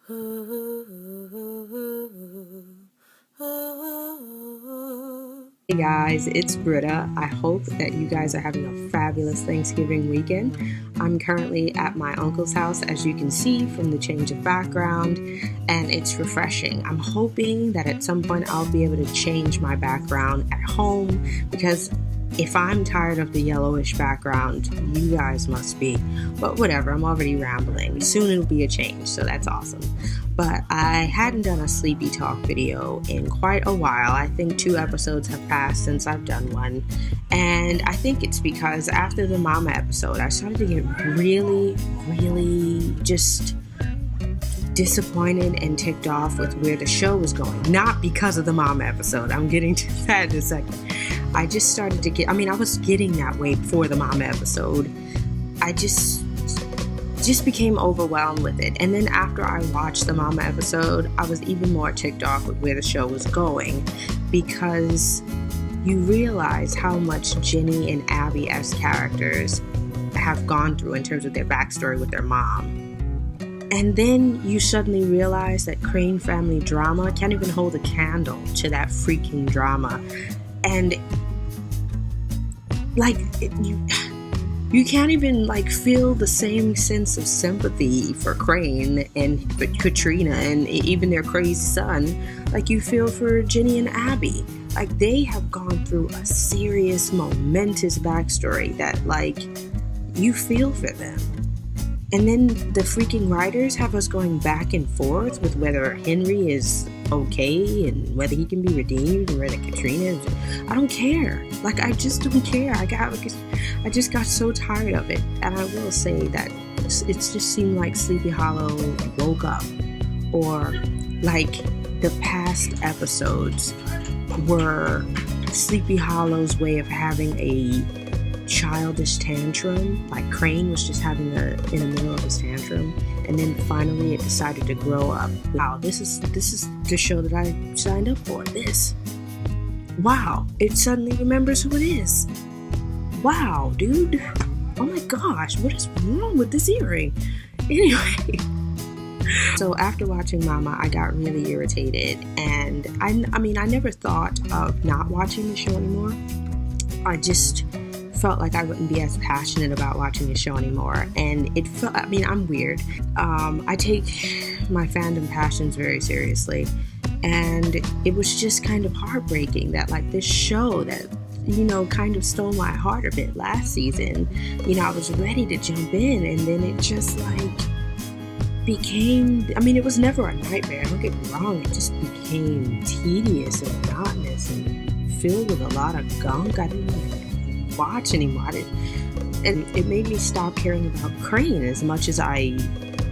Hey guys, it's Britta. I hope that you guys are having a fabulous Thanksgiving weekend. I'm currently at my uncle's house, as you can see from the change of background, and it's refreshing. I'm hoping that at some point I'll be able to change my background at home, because if I'm tired of the yellowish background, you guys must be. But whatever, I'm already rambling. Soon it'll be a change, so that's awesome. But I hadn't done a sleepy talk video in quite a while. I think 2 episodes have passed since I've done one. And I think it's because after the Mama episode, I started to get really just disappointed and ticked off with where the show was going. Not because of the Mama episode. I'm getting to that in a second. I just started to I was getting that way before the Mama episode. I just became overwhelmed with it. And then after I watched the Mama episode, I was even more ticked off with where the show was going, because you realize how much Jenny and Abby as characters have gone through in terms of their backstory with their mom. And then you suddenly realize that Crane family drama can't even hold a candle to that freaking drama. And you can't even feel the same sense of sympathy for Crane and for Katrina and even their crazy son like you feel for Jenny and Abby. They have gone through a serious, momentous backstory that you feel for them. And then the freaking writers have us going back and forth with whether Henry is okay and whether he can be redeemed and whether Katrina is. I don't care. I just don't care. I just got so tired of it. And I will say that it just seemed like Sleepy Hollow woke up, or the past episodes were Sleepy Hollow's way of having a childish tantrum. Crane was just having in the middle of his tantrum, and then finally it decided to grow up. Wow, this is the show that I signed up for. Wow, it suddenly remembers who it is. Wow, dude. Oh my gosh, what is wrong with this earring? Anyway, so after watching Mama, I got really irritated, and I never thought of not watching the show anymore. I just felt like I wouldn't be as passionate about watching the show anymore, and it felt, I'm weird. I take my fandom passions very seriously, and it was just kind of heartbreaking that this show that kind of stole my heart a bit last season, I was ready to jump in, and then it just became, it was never a nightmare, don't get me wrong, it just became tedious and monotonous and filled with a lot of gunk. I didn't even watch anymore. And it made me stop caring about Crane as much as I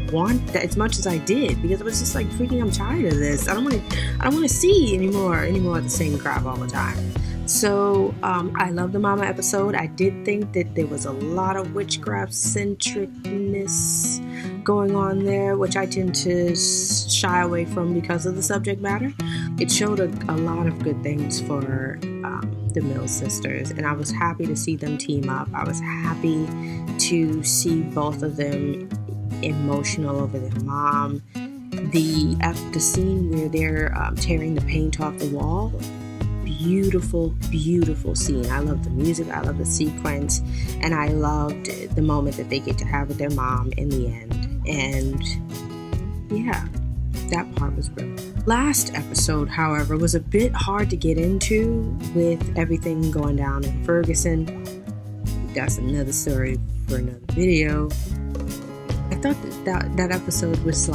did, because it was just freaking, I'm tired of this. I don't want to see any more of the same crap all the time. So I love the Mama episode. I did think that there was a lot of witchcraft centricness going on there, which I tend to shy away from because of the subject matter. It showed a lot of good things for the Mills sisters, and I was happy to see them team up. I was happy to see both of them emotional over their mom. The scene where they're tearing the paint off the wall, beautiful scene. I love the music, I love the sequence, and I loved the moment that they get to have with their mom in the end. And yeah, that part was brilliant. Last episode, however, was a bit hard to get into with everything going down in Ferguson. That's another story for another video. I thought that episode was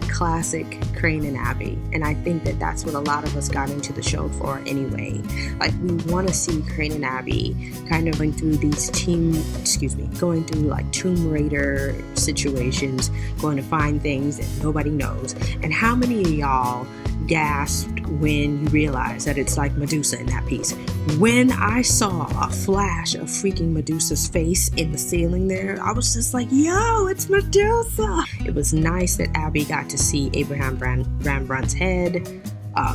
classic Crane and Abby, and I think that's what a lot of us got into the show for anyway. We want to see Crane and Abby kind of going through Tomb Raider situations, going to find things that nobody knows. And how many of y'all gasped when you realized that it's Medusa in that piece? When I saw a flash of freaking Medusa's face in the ceiling there, I was just yo, it's Medusa! It was nice that Abby got to see Abraham Rembrandt's head.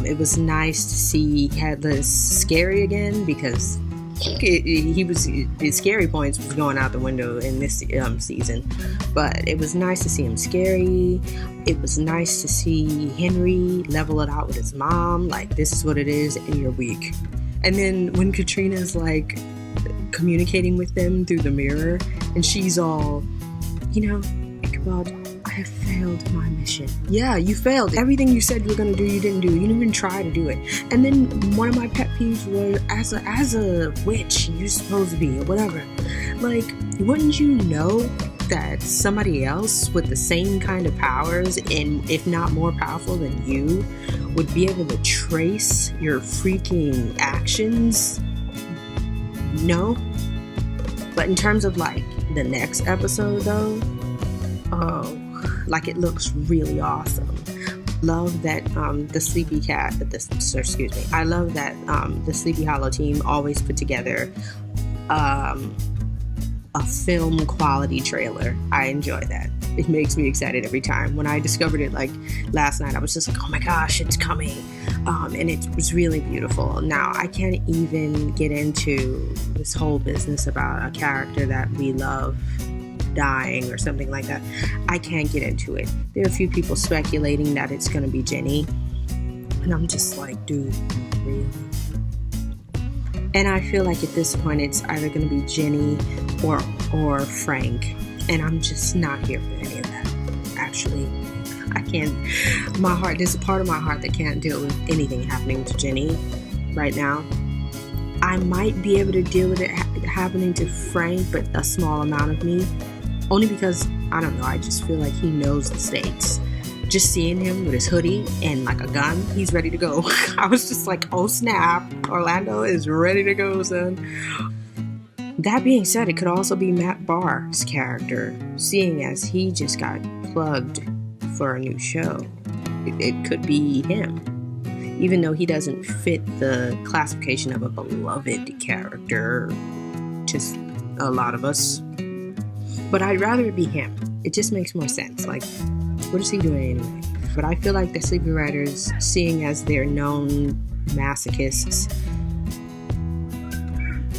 It was nice to see Headless scary again, because His scary points was going out the window in this season, but it was nice to see him scary. It was nice to see Henry level it out with his mom, like, this is what it is and you're weak. And then when Katrina's like communicating with them through the mirror and she's all, Ichabod, I have failed my mission. Yeah, you failed. Everything you said you were going to do, you didn't do. You didn't even try to do it. And then one of my pet peeves was, as a witch, you're supposed to be, or whatever. Like, wouldn't you know that somebody else with the same kind of powers, and if not more powerful than you, would be able to trace your freaking actions? No. But in terms of, like, the next episode, though, it looks really awesome. Love that the Sleepy I love that the Sleepy Hollow team always put together a film quality trailer. I enjoy that. It makes me excited every time. When I discovered it like last night, I was just like, oh my gosh, it's coming. And it was really beautiful. Now, I can't even get into this whole business about a character that we love dying or something like that. I can't get into it. There are a few people speculating that it's going to be Jenny. And I'm just like, dude, really? And I feel like at this point it's either going to be Jenny or Frank. And I'm just not here for any of that. Actually, I can't. There's a part of my heart that can't deal with anything happening to Jenny right now. I might be able to deal with it happening to Frank, but a small amount of me. Only because, I don't know, I just feel like he knows the stakes. Just seeing him with his hoodie and like a gun, he's ready to go. I was just like, oh snap, Orlando is ready to go, son. That being said, it could also be Matt Barr's character, seeing as he just got plugged for a new show. It could be him. Even though he doesn't fit the classification of a beloved character to a lot of us. But I'd rather it be him. It just makes more sense. Like, what is he doing anyway? But I feel like the Sleepy Riders, seeing as they're known masochists,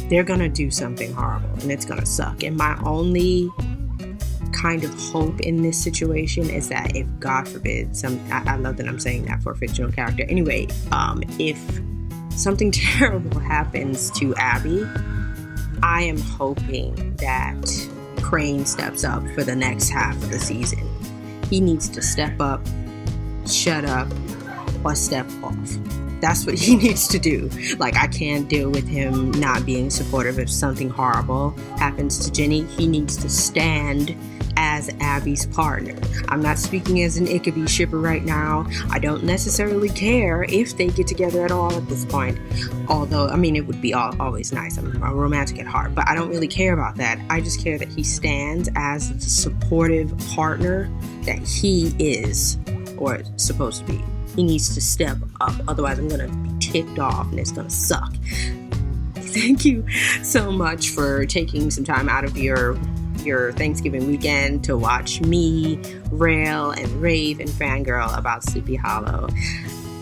they're gonna do something horrible and it's gonna suck. And my only kind of hope in this situation is that if, God forbid, I love that I'm saying that for a fictional character. Anyway, if something terrible happens to Abby, I am hoping that Crane steps up for the next half of the season. He needs to step up, shut up, or step off. That's what he needs to do. Like, I can't deal with him not being supportive if something horrible happens to Jenny. He needs to stand as Abby's partner. I'm not speaking as an Ichabod shipper right now. I don't necessarily care if they get together at all at this point. Although, I mean, it would be always nice. I'm a romantic at heart, but I don't really care about that. I just care that he stands as the supportive partner that he is, or is supposed to be. He needs to step up. Otherwise, I'm going to be ticked off and it's going to suck. Thank you so much for taking some time out of your Thanksgiving weekend to watch me rail and rave and fangirl about Sleepy Hollow.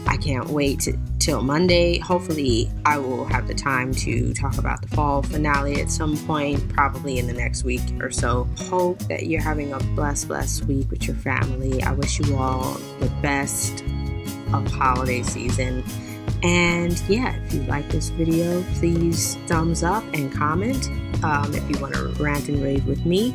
I can't wait till Monday. Hopefully I will have the time to talk about the fall finale at some point, probably in the next week or so. Hope that you're having a blessed week with your family. I wish you all the best of holiday season. And yeah, if you like this video, please thumbs up and comment. If you want to rant and rave with me,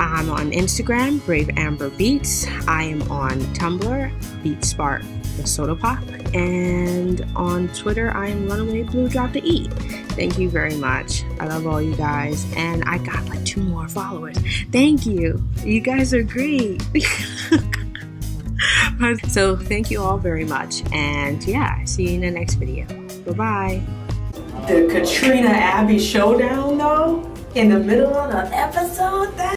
I'm on Instagram, Brave Amber Beats. I am on Tumblr, Beatspark the Soda Pop, and on Twitter, I am Runaway Blue Drop the E. Thank you very much. I love all you guys, and I got like 2 more followers. Thank you. You guys are great. So thank you all very much, and yeah, see you in the next video. Bye-bye. The Katrina Abby showdown, though, in the middle of the episode,